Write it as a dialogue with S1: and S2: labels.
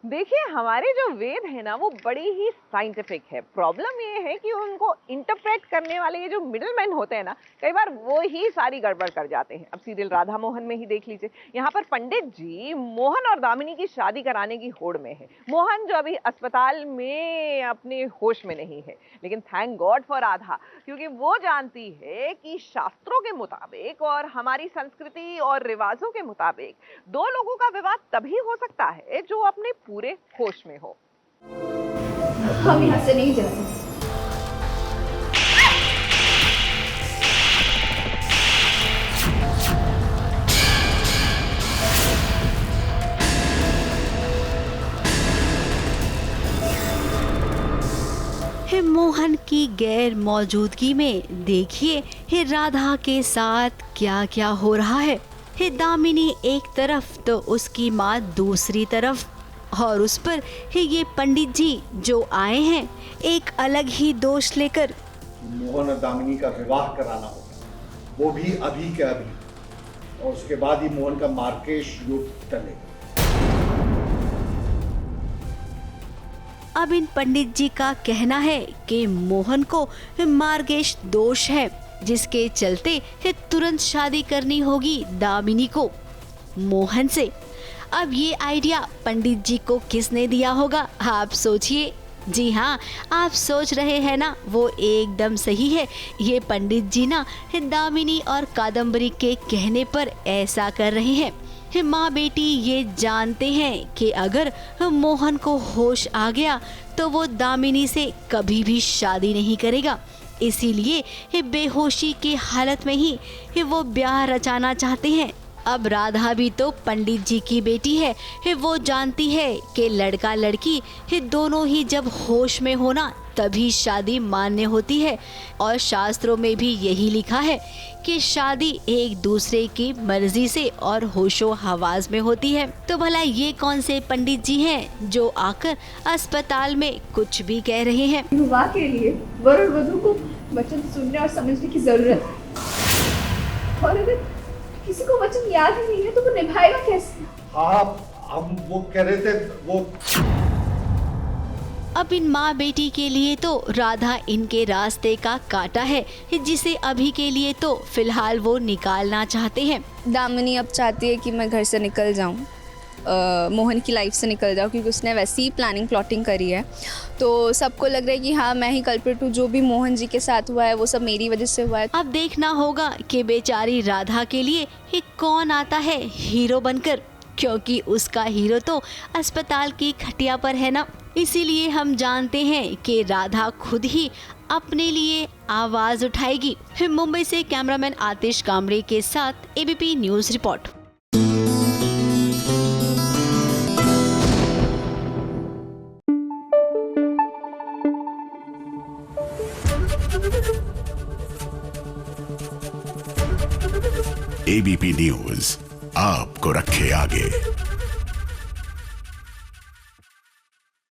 S1: देखिए, हमारे जो वेद है ना वो बड़ी ही साइंटिफिक है। प्रॉब्लम ये है कि उनको इंटरप्रेट करने वाले ये जो मिडलमैन होते हैं ना, कई बार वो ही सारी गड़बड़ कर जाते हैं। अब सीरियल राधा मोहन में ही देख लीजिए, यहाँ पर पंडित जी मोहन और दामिनी की शादी कराने की होड़ में है। मोहन जो अभी अस्पताल में अपने होश में नहीं है, लेकिन थैंक गॉड फॉर राधा, क्योंकि वो जानती है कि शास्त्रों के मुताबिक और हमारी संस्कृति और रिवाजों के मुताबिक दो लोगों का विवाह तभी हो सकता है जो अपने पूरे होश में हो।
S2: हम यहाँ से नहीं जाएंगे।
S3: मोहन की गैर मौजूदगी में देखिए हे राधा के साथ क्या क्या हो रहा है। हे दामिनी एक तरफ तो उसकी माँ दूसरी तरफ, और उस पर हे ये पंडित जी जो आए हैं एक अलग ही दोष लेकर।
S4: मोहन और दामिनी का विवाह कराना होगा, वो भी अभी के अभी, और उसके बाद ही मोहन का मार्केश युग टलेगा।
S3: अब इन पंडित जी का कहना है कि मोहन को मार्गेश दोष है, जिसके चलते तुरंत शादी करनी होगी दामिनी को मोहन से। अब ये आइडिया पंडित जी को किसने दिया होगा, आप सोचिए। जी हाँ, आप सोच रहे हैं ना, वो एकदम सही है। ये पंडित जी ना दामिनी और कादम्बरी के कहने पर ऐसा कर रहे हैं। माँ बेटी ये जानते हैं कि अगर मोहन को होश आ गया तो वो दामिनी से कभी भी शादी नहीं करेगा, इसीलिए बेहोशी की हालत में ही वो ब्याह रचाना चाहते हैं। अब राधा भी तो पंडित जी की बेटी है, वो जानती है कि लड़का लड़की दोनों ही जब होश में होना तभी शादी मान्य होती है, और शास्त्रों में भी यही लिखा है कि शादी एक दूसरे की मर्जी से और होशो हवास में होती है। तो भला ये कौन से पंडित जी हैं जो आकर अस्पताल में कुछ भी कह रहे हैं।
S2: विवाह के लिए वर और वधू को वचन सुनने और समझने की जरूरत है, और अगर किसी को वचन याद ही नहीं है तो वो निभाएगा कैसे।
S4: हाँ, हम वो कह रहे थे वो।
S3: अब इन माँ बेटी के लिए तो राधा इनके रास्ते का कांटा है, जिसे अभी के लिए तो फिलहाल वो निकालना चाहते हैं।
S5: दामिनी अब चाहती है कि मैं घर से निकल जाऊं, मोहन की लाइफ से निकल जाऊं, क्योंकि उसने वैसी ही प्लानिंग प्लॉटिंग करी है। तो सबको लग रहा है कि हाँ मैं ही कल्प्रिट हूँ, जो भी मोहन जी के साथ हुआ है वो सब मेरी वजह से हुआ है।
S3: अब देखना होगा कि बेचारी राधा के लिए कौन आता है हीरो बनकर, क्योंकि उसका हीरो तो अस्पताल की खटिया पर है ना। इसीलिए हम जानते हैं कि राधा खुद ही अपने लिए आवाज उठाएगी। मुंबई से कैमरामैन आतिश कामरे के साथ ABP news report.
S6: ABP news आपको रखे आगे।